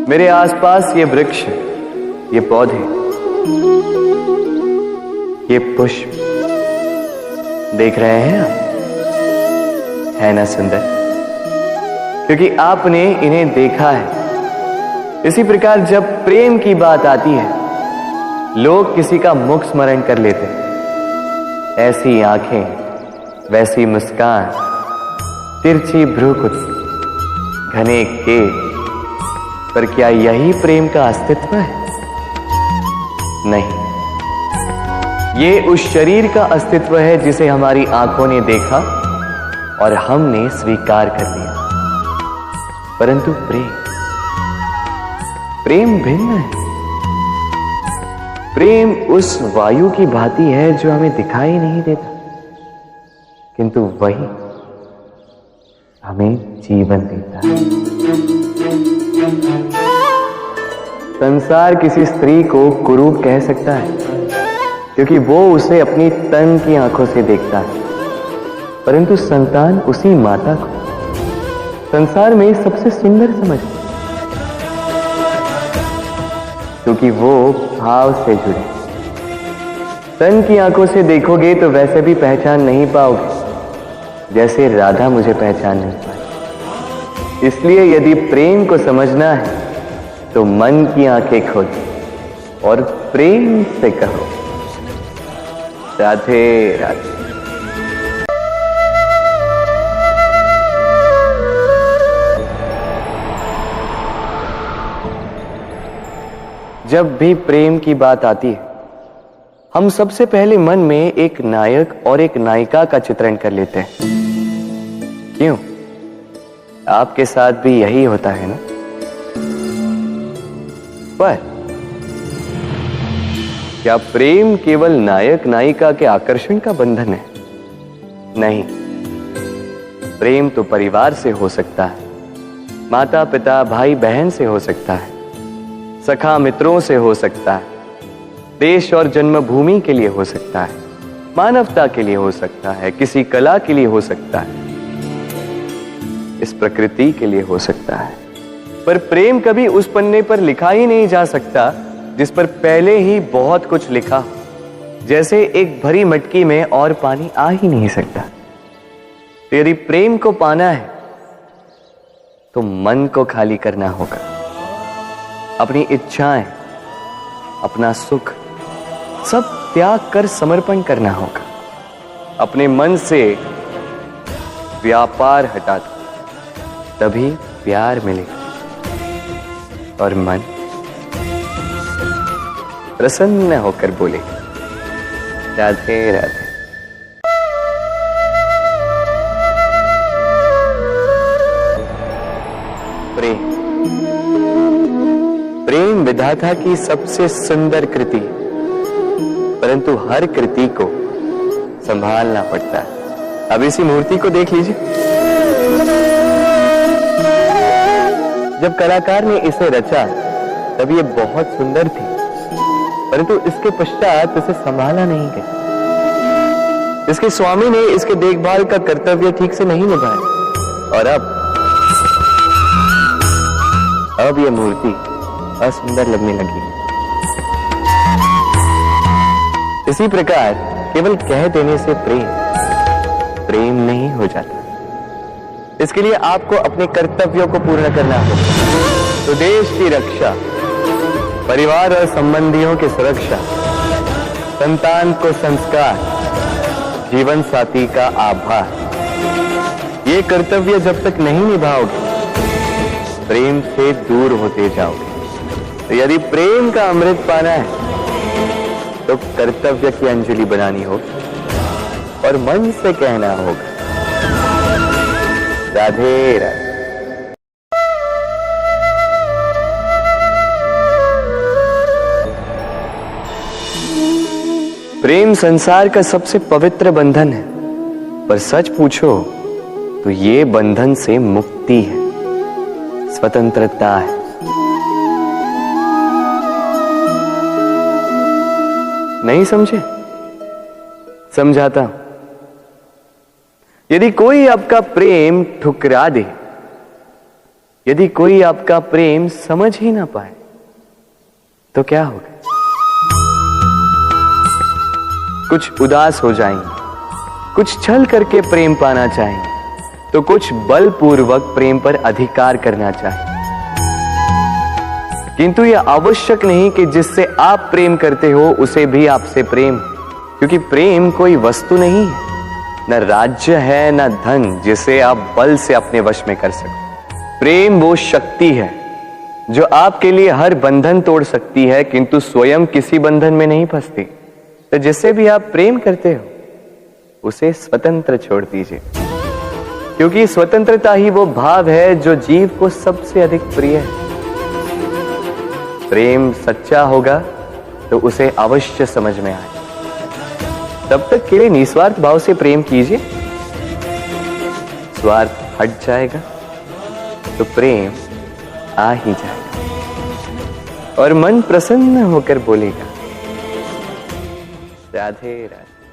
मेरे आसपास ये वृक्ष, ये पौधे, ये पुष्प देख रहे हैं आप? है ना सुंदर? क्योंकि आपने इन्हें देखा है। इसी प्रकार जब प्रेम की बात आती है, लोग किसी का मुख स्मरण कर लेते हैं। ऐसी आंखें, वैसी मुस्कान, तिरछी भ्रूकुटी, घने केश, पर क्या यही प्रेम का अस्तित्व है? नहीं, ये उस शरीर का अस्तित्व है जिसे हमारी आंखों ने देखा और हमने स्वीकार कर लिया। परंतु प्रेम भिन्न है। प्रेम उस वायु की भांति है जो हमें दिखाई नहीं देता, किंतु वही हमें जीवन देता है। संसार किसी स्त्री को कुरूप कह सकता है, क्योंकि वो उसे अपनी तन की आंखों से देखता है, परंतु संतान उसी माता को संसार में सबसे सुंदर समझती, क्योंकि वो भाव से जुड़े। तन की आंखों से देखोगे तो वैसे भी पहचान नहीं पाओगे जैसे राधा मुझे पहचान नहीं पाई। इसलिए यदि प्रेम को समझना है तो मन की आंखें खोलो और प्रेम से कहो, राधे राधे। जब भी प्रेम की बात आती है, हम सबसे पहले मन में एक नायक और एक नायिका का चित्रण कर लेते हैं। क्यों? आपके साथ भी यही होता है ना? पर क्या प्रेम केवल नायक नायिका के आकर्षण का बंधन है? नहीं, प्रेम तो परिवार से हो सकता है, माता पिता भाई बहन से हो सकता है, सखा मित्रों से हो सकता है, देश और जन्मभूमि के लिए हो सकता है, मानवता के लिए हो सकता है, किसी कला के लिए हो सकता है, इस प्रकृति के लिए हो सकता है। पर प्रेम कभी उस पन्ने पर लिखा ही नहीं जा सकता जिस पर पहले ही बहुत कुछ लिखा हो। जैसे एक भरी मटकी में और पानी आ ही नहीं सकता। तो यदि प्रेम को पाना है तो मन को खाली करना होगा। अपनी इच्छाएं, अपना सुख सब त्याग कर समर्पण करना होगा। अपने मन से व्यापार हटा दो, तभी प्यार मिलेगा और मन प्रसन्न होकर बोले, राधे राधे। प्रेम विधाता की सबसे सुंदर कृति, परंतु हर कृति को संभालना पड़ता है। अब इसी मूर्ति को देख लीजिए। जब कलाकार ने इसे रचा तब ये बहुत सुंदर थी, परंतु इसके पश्चात इसे संभाला नहीं गया। इसके स्वामी ने इसके देखभाल का कर्तव्य ठीक से नहीं निभाया और अब यह मूर्ति असुंदर लगने लगी। इसी प्रकार केवल कह देने से प्रेम नहीं हो जाता। इसके लिए आपको अपने कर्तव्यों को पूर्ण करना होगा। तो देश की रक्षा, परिवार और संबंधियों की सुरक्षा, संतान को संस्कार, जीवन साथी का आभार, ये कर्तव्य जब तक नहीं निभाओगे प्रेम से दूर होते जाओगे। तो यदि प्रेम का अमृत पाना है तो कर्तव्य की अंजलि बनानी होगी और मन से कहना होगा, राधे राधे। प्रेम संसार का सबसे पवित्र बंधन है, पर सच पूछो तो ये बंधन से मुक्ति है, स्वतंत्रता है। नहीं समझे? समझाता हूं। यदि कोई आपका प्रेम ठुकरा दे, यदि कोई आपका प्रेम समझ ही ना पाए, तो क्या होगा? कुछ उदास हो जाएंगे, कुछ छल करके प्रेम पाना चाहेंगे, तो कुछ बलपूर्वक प्रेम पर अधिकार करना चाहेंगे। किंतु यह आवश्यक नहीं कि जिससे आप प्रेम करते हो उसे भी आपसे प्रेम, क्योंकि प्रेम कोई वस्तु नहीं है, न राज्य है, न धन जिसे आप बल से अपने वश में कर सको। प्रेम वो शक्ति है जो आपके लिए हर बंधन तोड़ सकती है, किंतु स्वयं किसी बंधन में नहीं फंसती। तो जिससे भी आप प्रेम करते हो उसे स्वतंत्र छोड़ दीजिए, क्योंकि स्वतंत्रता ही वो भाव है जो जीव को सबसे अधिक प्रिय है। प्रेम सच्चा होगा तो उसे अवश्य समझ में आए। तब तक के लिए निस्वार्थ भाव से प्रेम कीजिए, स्वार्थ हट जाएगा तो प्रेम आ ही जाएगा और मन प्रसन्न होकर बोलेगा, राधे राधे।